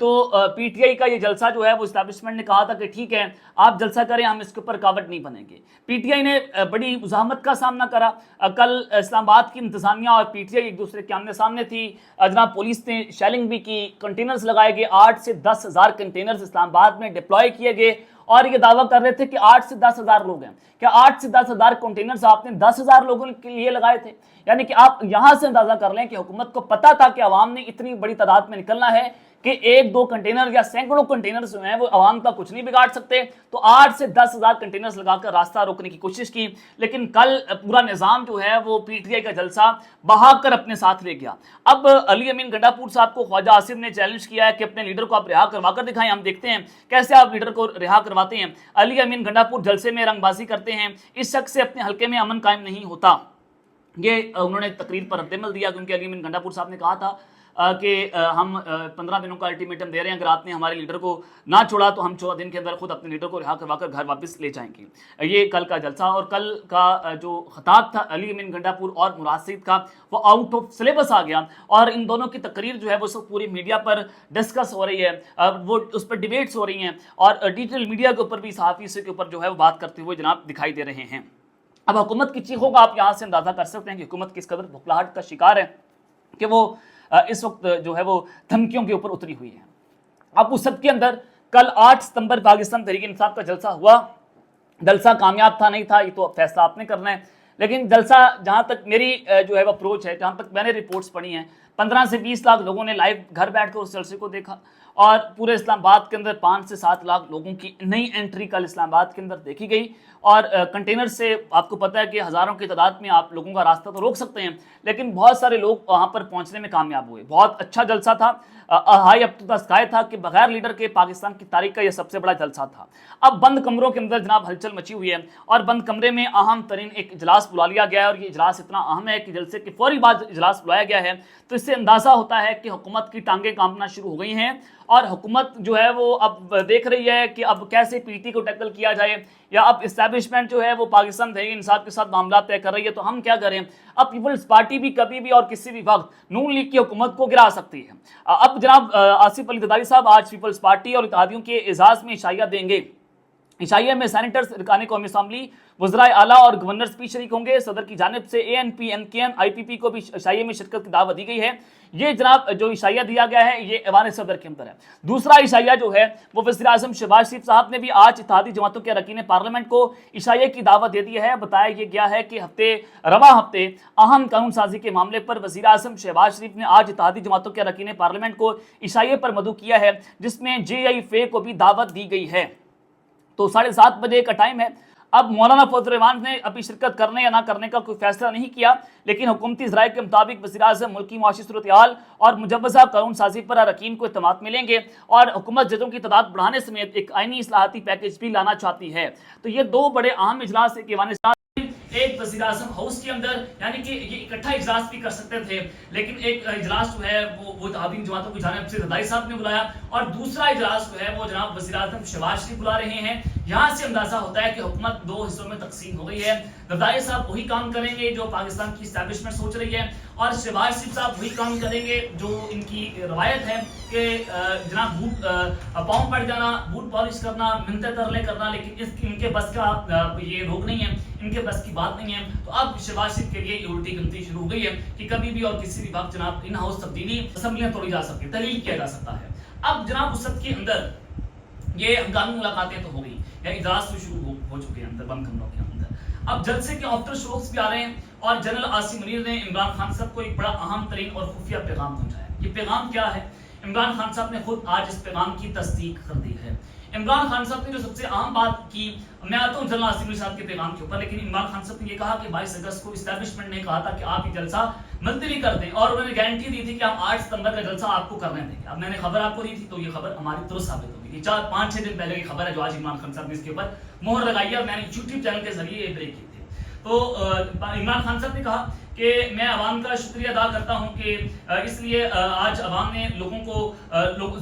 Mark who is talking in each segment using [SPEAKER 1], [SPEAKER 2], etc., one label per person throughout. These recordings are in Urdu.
[SPEAKER 1] تو پی ٹی آئی کا یہ جلسہ جو ہے وہ اسٹیبلشمنٹ نے کہا تھا کہ ٹھیک ہے آپ جلسہ کریں، ہم اس کے اوپر رکاوٹ نہیں بنیں گے۔ پی ٹی آئی نے بڑی مزاحمت کا سامنا کرا۔ کل اسلام آباد کی انتظامیہ اور پی ٹی آئی ایک دوسرے کے آمنے سامنے تھی۔ جناب پولیس نے شیلنگ بھی کی، کنٹینرز لگائے گئے، 8 سے 10 ہزار کنٹینرز اسلام آباد میں ڈپلوائے کیے گئے، اور یہ دعویٰ کر رہے تھے کہ 8 سے 10 ہزار لوگ ہیں۔ کیا 8 سے 10 ہزار کنٹینرز آپ نے 10 ہزار لوگوں کے لیے لگائے تھے؟ یعنی کہ آپ یہاں سے اندازہ کر لیں کہ حکومت کو پتا تھا کہ عوام نے اتنی بڑی تعداد میں نکلنا ہے کہ 1-2 کنٹینر یا سینکڑوں کنٹینرز جو ہیں وہ عوام کا کچھ نہیں بگاڑ سکتے، تو 8 سے 10 ہزار کنٹینرز لگا کر راستہ روکنے کی کوشش کی، لیکن کل پورا نظام جو ہے وہ پی ٹی آئی کا جلسہ بہا کر اپنے ساتھ لے گیا۔ اب علی امین گنڈا پور صاحب کو خواجہ آصف نے چیلنج کیا ہے کہ اپنے لیڈر کو آپ رہا کروا کر دکھائیں، ہم دیکھتے ہیں کیسے آپ لیڈر کو رہا کرواتے ہیں۔ علی امین گنڈا پور جلسے میں رنگ بازی کرتے ہیں، اس شخص سے اپنے حلقے میں امن قائم نہیں ہوتا، یہ انہوں نے تقریر پر رد عمل دیا، کیونکہ علی امین گنڈا پور صاحب نے کہا تھا کہ ہم 15 دنوں کا الٹیمیٹم دے رہے ہیں، اگر آپ نے ہمارے لیڈر کو نہ چھوڑا تو ہم 14 دن کے اندر خود اپنے لیڈر کو رہا کروا کر گھر واپس لے جائیں گے۔ یہ کل کا جلسہ، اور کل کا جو خطاب تھا علی امین گنڈا پور اور مراد سعید کا، وہ آؤٹ آف سلیبس آ گیا، اور ان دونوں کی تقریر جو ہے وہ سب پوری میڈیا پر ڈسکس ہو رہی ہے، وہ اس پر ڈیبیٹس ہو رہی ہیں، اور ڈیجیٹل میڈیا کے اوپر بھی صحافی سے کے اوپر جو ہے وہ بات کرتے ہوئے جناب دکھائی دے رہے ہیں۔ اب حکومت کی چیخوں کا آپ یہاں سے اندازہ کر سکتے ہیں کہ حکومت کس قدر بھکلاہٹ کا شکار ہے کہ وہ اس وقت جو ہے وہ دھمکیوں کے اوپر اتری ہوئی ہے۔ اب اس سب کے اندر کل 8 ستمبر پاکستان تحریک انصاف کا جلسہ ہوا، جلسہ کامیاب تھا نہیں تھا یہ تو فیصلہ آپ نے کرنا ہے، لیکن جلسہ جہاں تک میری جو ہے وہ اپروچ ہے، جہاں تک میں نے رپورٹس پڑھی ہیں، 15 سے 20 لاکھ لوگوں نے لائیو گھر بیٹھ کر اس جلسے کو دیکھا، اور پورے اسلام آباد کے اندر 5 سے 7 لاکھ لوگوں کی نئی انٹری کل اسلام آباد کے اندر دیکھی گئی، اور کنٹینر سے آپ کو پتہ ہے کہ ہزاروں کی تعداد میں آپ لوگوں کا راستہ تو روک سکتے ہیں، لیکن بہت سارے لوگ وہاں پر پہنچنے میں کامیاب ہوئے۔ بہت اچھا جلسہ تھا، high up to the sky تھا کہ بغیر لیڈر کے پاکستان کی تاریخ کا یہ سب سے بڑا جلسہ تھا۔ اب بند کمروں کے اندر جناب ہلچل مچی ہوئی ہے، اور بند کمرے میں اہم ترین ایک اجلاس بلا لیا گیا ہے، اور یہ اجلاس اتنا اہم ہے کہ جلسے کے فوری بعد اجلاس بلایا گیا ہے، تو اس سے اندازہ ہوتا ہے کہ حکومت کی ٹانگیں کانپنا شروع ہو گئی ہیں، اور حکومت جو ہے وہ اب دیکھ رہی ہے کہ اب کیسے پی ٹی کو ٹیکل کیا جائے، یا اب اسٹیبلشمنٹ جو ہے وہ پاکستان تحریک انصاف کے ساتھ معاملات طے کر رہی ہے، تو ہم کیا کریں۔ اب پیپلز پارٹی بھی کبھی بھی اور کسی بھی وقت نون لیگ کی حکومت کو گرا سکتی ہے۔ اب جناب آصف علی زرداری صاحب آج پیپلز پارٹی اور اتحادیوں کے اعزاز میں عشائیہ دیں گے۔ عشائیہ میں سینیٹرز، ارکان قومی اسمبلی، وزرائے اعلیٰ اور گورنرز بھی شریک ہوں گے۔ صدر کی جانب سے اے این پی، این کے ایم، آئی پی پی کو بھی عشائیہ میں شرکت کی دعوت دی گئی ہے۔ یہ جناب جو عشائیہ دیا گیا ہے یہ ایوان صدر کے اندر ہے۔ دوسرا عشائیہ جو ہے وہ وزیر اعظم شہباز شریف صاحب نے بھی آج اتحادی جماعتوں کے اراکین پارلیمنٹ کو عشائیہ کی دعوت دے دی ہے۔ بتایا یہ گیا ہے کہ رواں ہفتے اہم قانون سازی کے معاملے پر وزیر اعظم شہباز شریف نے آج اتحادی جماعتوں کے اراکین پارلیمنٹ کو عشائیہ پر مدعو کیا ہے، جس میں جے آئی فے کو بھی دعوت دی گئی ہے۔ تو 7:30 بجے کا ٹائم ہے۔ اب مولانا فضل الرحمان نے ابھی شرکت کرنے یا نہ کرنے کا کوئی فیصلہ نہیں کیا، لیکن حکومتی ذرائع کے مطابق وزیر اعظم ملکی معاشی صورتحال اور مجوزہ قانون سازی پر اراکین کو اعتماد ملیں گے، اور حکومت ججوں کی تعداد بڑھانے سمیت ایک آئینی اصلاحاتی پیکیج بھی لانا چاہتی ہے۔ تو یہ دو بڑے اہم اجلاس ایک ایوان اجلاس، ایک وزیر اعظم ہاؤس کے اندر، یعنی کہ یہ اکٹھا اجلاس بھی کر سکتے تھے، لیکن ایک اجلاس جو ہے وہ اتحادی جماعتوں کی جانب سے زرداری صاحب نے بلایا، اور دوسرا اجلاس جو ہے وہ جناب وزیر اعظم شہباز شریف بلا رہے ہیں۔ یہاں سے اندازہ ہوتا ہے کہ حکومت دو حصوں میں تقسیم ہو گئی ہے۔ زرداری صاحب وہی کام کریں گے جو پاکستان کی اسٹیبلشمنٹ سوچ رہی ہے، اور شہباز شریف صاحب وہی کام کریں گے جو ان کی روایت ہے کہ جناب بوٹ پاؤں پڑ جانا، بوٹ پالش کرنا، منتیں ترلے کرنا، لیکن ان کے بس کا یہ روگ نہیں ہے، ان کے بس کی بات نہیں ہے۔ تو اب شہباز شریف کے لیے یہ الٹی گنتی شروع ہو گئی ہے کہ کبھی بھی اور کسی بھی وقت جناب ان ہاؤس تبدیلی اسمبلیاں توڑی جا سکتی، تحلیل کیا جا سکتا ہے۔ اب جناب اس سب کے اندر یہ ہنگامی ملاقاتیں تو ہو گئی، یا اجلاس تو شروع ہو چکے ہیں اندر بند کمروں کے اندر۔ اب جلسے کے آفٹر شوز بھی آ رہے ہیں، اور جنرل عاصم منیر نے عمران خان صاحب کو ایک بڑا اہم ترین اور خفیہ پیغام پہنچایا۔ یہ پیغام کیا ہے؟ عمران خان صاحب نے خود آج اس پیغام کی تصدیق کر دی ہے۔ عمران خان صاحب نے جو سب سے اہم بات کی، میں آتا ہوں جنرل عاصم منیر صاحب کے پیغام کے اوپر، لیکن عمران خان صاحب نے یہ کہا کہ 22 اگست کو اسٹیبلشمنٹ نے کہا تھا کہ آپ یہ جلسہ ملتوی کر دیں، اور انہوں نے گارنٹی دی تھی کہ ہم 8 ستمبر کا جلسہ آپ کو کرنے دیں گے۔ اب میں نے خبر آپ کو دی تھی تو یہ خبر ہماری درست ثابت ہوگی۔ یہ 4-5-6 دن پہلے کی خبر ہے جو آج عمران خان صاحب نے اس کے اوپر مہر لگائی ہے، اور میں نے یوٹیوب چینل کے ذریعے یہ بریک کی تھی۔ تو عمران خان صاحب نے کہا کہ میں عوام کا شکریہ ادا کرتا ہوں کہ اس لیے آج عوام نے لوگوں کو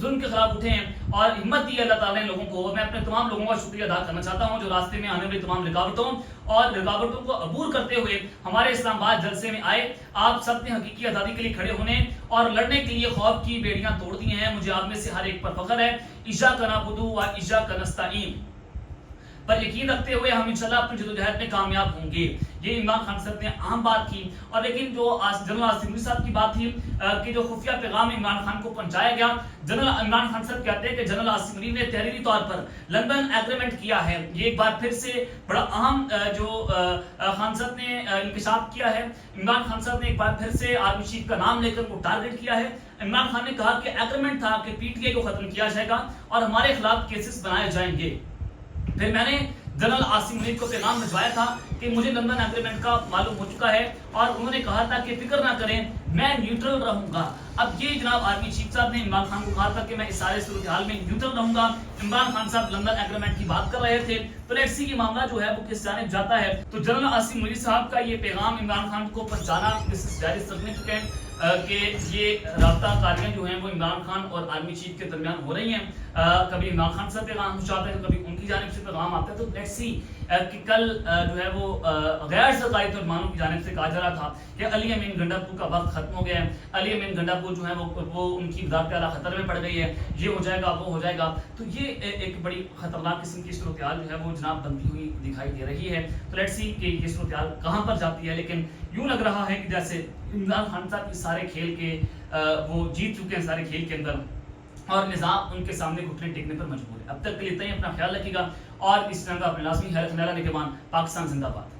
[SPEAKER 1] ظلم کے خلاف اٹھے ہیں اور ہمت دی اللہ تعالیٰ نے لوگوں کو. میں اپنے تمام لوگوں کا شکریہ ادا کرنا چاہتا ہوں جو راستے میں آنے والی تمام رکاوٹوں کو عبور کرتے ہوئے ہمارے اسلام آباد جلسے میں آئے. آپ سب نے حقیقی آزادی کے لیے کھڑے ہونے اور لڑنے کے لیے خوف کی بیڑیاں توڑ دی ہیں. مجھے آپ میں سے ہر ایک پر فخر ہے. ایاک نعبد و ایاک نستعین پر یقین رکھتے ہوئے ہم انشاءاللہ اپنی جدوجہد میں کامیاب ہوں گے. یہ عمران خان صاحب نے عام بات کی. اور لیکن جو جنرل عاصم منیر صاحب کی بات تھی کہ جو خفیہ پیغام عمران خان کو پہنچایا گیا, جنرل عمران خان صاحب کہتے ہیں کہ جنرل عاصم منیر نے تحریری طور پر لندن ایگریمنٹ کیا ہے. یہ ایک بار پھر سے بڑا اہم جو خان صاحب نے انکشاف کیا ہے. عمران خان صاحب نے ایک بار پھر سے آرمی چیف کا نام لے کر کو ٹارگٹ کیا ہے. عمران خان نے کہا کہ ایگریمنٹ تھا کہ پی ٹی آئی کو ختم کیا جائے گا اور ہمارے خلاف کیسز بنائے جائیں گے. پھر میں نے جنرل عاصم منیر کو پیغام بھجوایا تھا کہ مجھے لندن ایگریمنٹ کا معلوم ہو چکا ہے اور انہوں نے کہا تھا کہ فکر نہ کریں میں نیوٹرل رہوں گا. اب یہ جناب آرمی چیف صاحب نے عمران خان کو کہا تھا کہ میں اس سارے صورتحال میں نیوٹرل رہوں گا. عمران خان صاحب لندن ایگریمنٹ کی بات کر رہے تھے تو لیٹس سی یہ معاملہ جو ہے وہ کس جانب جاتا ہے. تو جنرل عاصم منیر صاحب کا یہ پیغام عمران خان کو پہنچانا مسز جاری سمجھ چکے ہیں کہ یہ رابطہ کاریاں جو ہیں وہ عمران خان اور آرمی چیف کے درمیان ہو رہی ہیں. کبھی عمران خان صاحب پیغام پہنچاتے ہیں, کبھی ان کی جانب سے پیغام آتا ہے. تو لیٹس سی کہ کل جو ہے وہ غیر سرکاری ترجمانوں کی جانب سے کہا جا رہا تھا کہ علی امین گنڈاپور کا وقت ختم ہو گیا ہے, علی امین گنڈاپور جو ہے وہ ان کی وزارت اعلیٰ خطر میں پڑ گئی ہے, یہ ہو جائے گا وہ ہو جائے گا. تو یہ ایک بڑی خطرناک قسم کی صورتحال جو ہے وہ جناب بنتی ہوئی دکھائی دے رہی ہے. تو لیٹس سی کہ یہ صورتحال کہاں پر جاتی ہے. لیکن یوں لگ رہا ہے کہ جیسے عمران خان صاحب کے سارے کھیل کے وہ جیت چکے ہیں سارے کھیل کے اندر اور نظام ان کے سامنے گھٹنے ٹیکنے پر مجبور ہے. اب تک کے لیے اتنا ہی. اپنا خیال رکھیے گا اور اس طرح کا اپنے لازمی خیال رکھنے والا نگہبان. پاکستان زندہ باد.